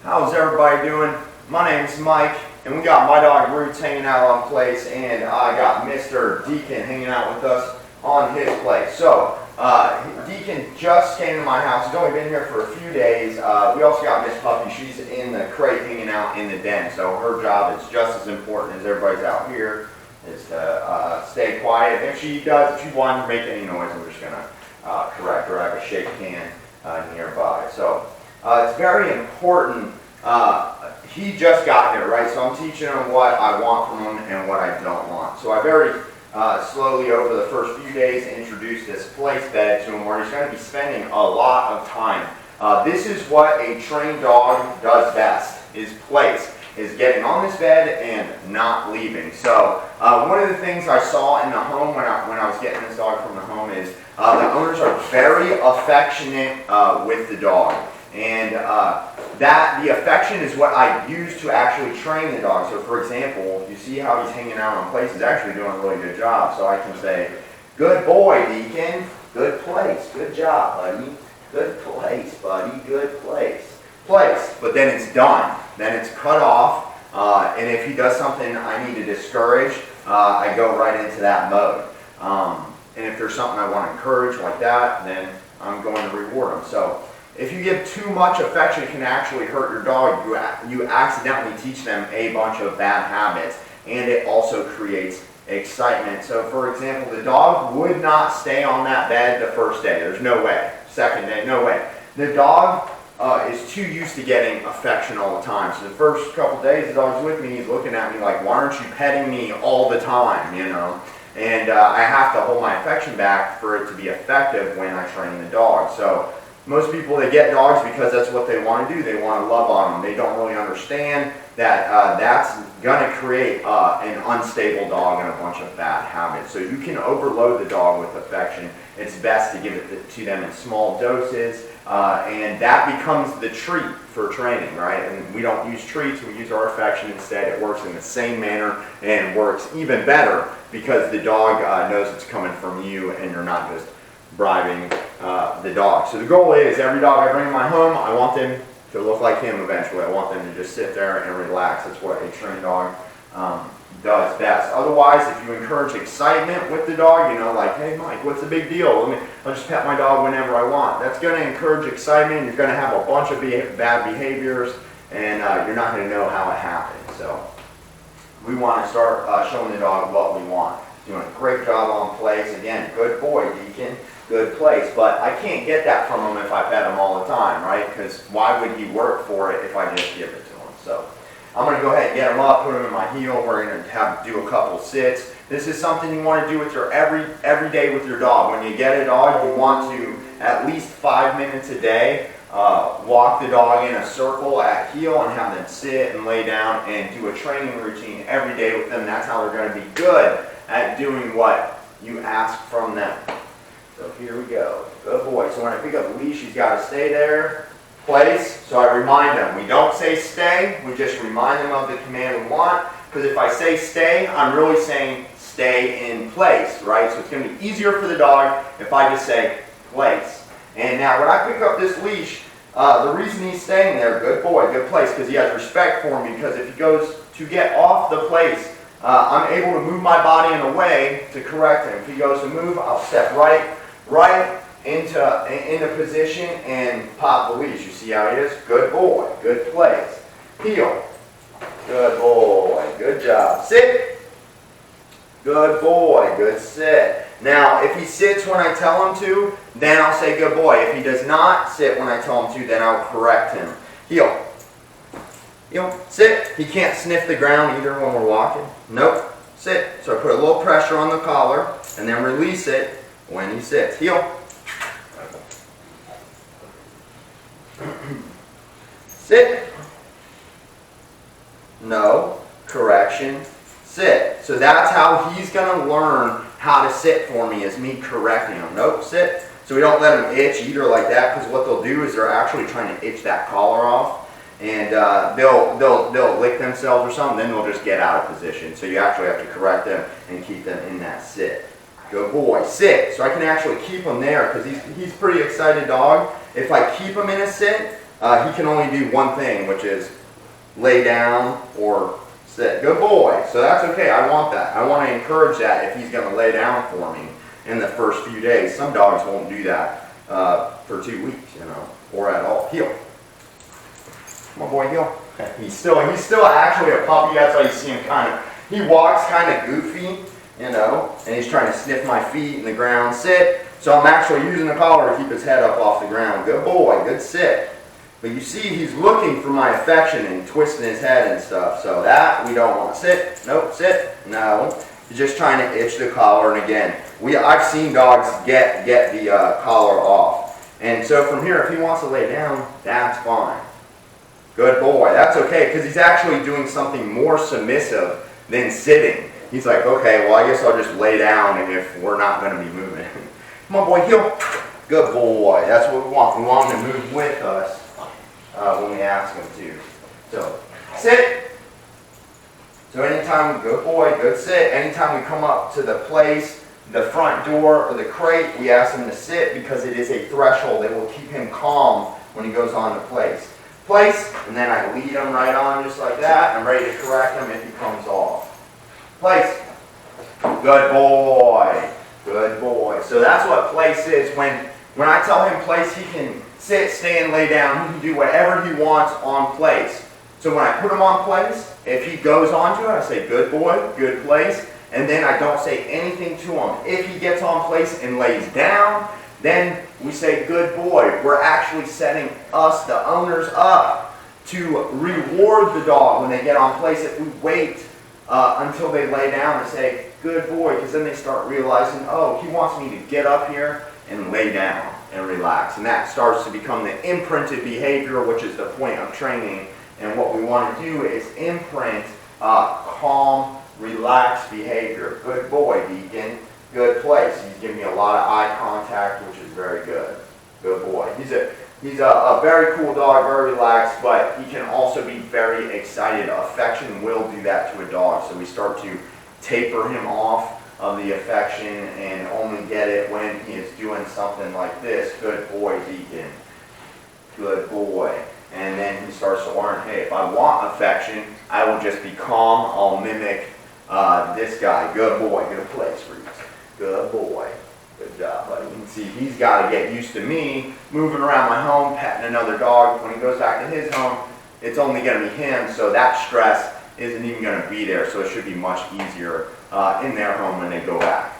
How's everybody doing? My name's Mike, and we got my dog Roots hanging out on place, and I got Mr. Deacon hanging out with us on his place. So, Deacon just came to my house. He's only been here for a few days. We also got Miss Puppy. She's in the crate hanging out in the den, so her job is just as important as everybody's out here, is to stay quiet. If she wanted to make any noise, I'm just going to correct her. I have a shake can nearby. So, it's very important. He just got here, right? So I'm teaching him what I want from him and what I don't want. So I very slowly over the first few days introduced this place bed to him where he's going to be spending a lot of time. This is what a trained dog does best, is place, is getting on this bed and not leaving. So one of the things I saw in the home when I was getting this dog from the home is the owners are very affectionate with the dog. And the affection is what I use to actually train the dog. So for example, you see how he's hanging out on place, he's actually doing a really good job. So I can say, good boy, Deacon, good place, good job, buddy, good place, buddy, good place, place. But then it's done, then it's cut off, and if he does something I need to discourage, I go right into that mode. And if there's something I want to encourage like that, then I'm going to reward him. So if you give too much affection, it can actually hurt your dog. You accidentally teach them a bunch of bad habits, and it also creates excitement. So for example, the dog would not stay on that bed the first day. There's no way. Second day, no way. The dog is too used to getting affection all the time. So the first couple days the dog's with me, he's looking at me like, why aren't you petting me all the time, you know? And I have to hold my affection back for it to be effective when I train the dog. So most people, they get dogs because that's what they want to do. They want to love on them. They don't really understand that that's going to create an unstable dog and a bunch of bad habits. So you can overload the dog with affection. It's best to give it to them in small doses, and that becomes the treat for training, right? And we don't use treats, we use our affection instead. It works in the same manner and works even better because the dog knows it's coming from you and you're not just bribing the dog. So the goal is every dog I bring in my home, I want them to look like him eventually. I want them to just sit there and relax. That's what a trained dog does best. Otherwise, if you encourage excitement with the dog, you know, like, hey Mike, what's the big deal? I'll just pet my dog whenever I want. That's going to encourage excitement. You're going to have a bunch of bad behaviors, and you're not going to know how it happened. So we want to start showing the dog what we want. Doing a great job on place. Again, good boy, Deacon. Good place, but I can't get that from him if I pet him all the time, right? Because why would he work for it if I just give it to him? So I'm going to go ahead and get him up, put him in my heel. We're going to do a couple sits. This is something you want to do with your every day with your dog. When you get a dog, you want to at least 5 minutes a day walk the dog in a circle at heel and have them sit and lay down and do a training routine every day with them. That's how they're going to be good at doing what you ask from them. So here we go. Good boy. So when I pick up the leash, he's got to stay there. Place. So I remind him. We don't say stay. We just remind him of the command we want. Because if I say stay, I'm really saying stay in place, right? So it's going to be easier for the dog if I just say place. And now when I pick up this leash, the reason he's staying there, good boy, good place, because he has respect for me. Because if he goes to get off the place, I'm able to move my body in a way to correct him. If he goes to move, I'll step right into position and pop the leash. You see how it is? Good boy. Good place. Heel. Good boy. Good job. Sit. Good boy. Good sit. Now, if he sits when I tell him to, then I'll say good boy. If he does not sit when I tell him to, then I'll correct him. Heel. Heel. Sit. He can't sniff the ground either when we're walking. Nope. Sit. So I put a little pressure on the collar and then release it when he sits. Heel. Sit. No. Correction. Sit. So that's how he's going to learn how to sit for me, is me correcting him. Nope. Sit. So we don't let him itch either like that, because what they'll do is they're actually trying to itch that collar off, and they'll lick themselves or something, then they'll just get out of position. So you actually have to correct them and keep them in that sit. Good boy. Sit. So I can actually keep him there because he's a pretty excited dog. If I keep him in a sit, he can only do one thing, which is lay down or sit. Good boy. So that's okay. I want that. I want to encourage that if he's going to lay down for me in the first few days. Some dogs won't do that for 2 weeks, or at all. Heel. Come on, boy, heel. He's still actually a puppy. That's why you see him he walks kind of goofy, and he's trying to sniff my feet in the ground. Sit. So I'm actually using the collar to keep his head up off the ground. Good boy. Good sit. But you see, he's looking for my affection and twisting his head and stuff. So that we don't want. Sit. Nope. Sit. No. He's just trying to itch the collar. And again, I've seen dogs get the collar off. And so from here, if he wants to lay down, that's fine. Good boy. That's okay, because he's actually doing something more submissive than sitting. He's like, okay, well, I guess I'll just lay down if we're not going to be moving. Come on, boy, heel. Good boy. That's what we want. We want him to move with us when we ask him to. So, sit. So anytime, good boy, good sit. Anytime we come up to the place, the front door or the crate, we ask him to sit because it is a threshold that will keep him calm when he goes on to place. Place, and then I lead him right on just like that. I'm ready to correct him if he comes off. Place. Good boy. Good boy. So that's what place is. When I tell him place, he can sit, stand, lay down. He can do whatever he wants on place. So when I put him on place, if he goes onto it, I say, good boy, good place. And then I don't say anything to him. If he gets on place and lays down, then we say, good boy. We're actually setting us, the owners, up to reward the dog when they get on place. If we wait until they lay down and say, good boy, because then they start realizing, oh, he wants me to get up here and lay down and relax. And that starts to become the imprinted behavior, which is the point of training. And what we want to do is imprint calm, relaxed behavior. Good boy, Deacon. Good place. He's giving me a lot of eye contact, which is very good. Good boy. He's a very cool dog, very relaxed, but he can also be very excited. Affection will do that to a dog. So we start to taper him off of the affection and only get it when he is doing something like this. Good boy, Deacon. Good boy. And then he starts to learn, hey, if I want affection, I will just be calm. I'll mimic this guy. Good boy. Good place for you. Good boy. Good job, buddy. You can see he's got to get used to me moving around my home, petting another dog. When he goes back to his home, it's only going to be him, so that stress isn't even going to be there, so it should be much easier in their home when they go back.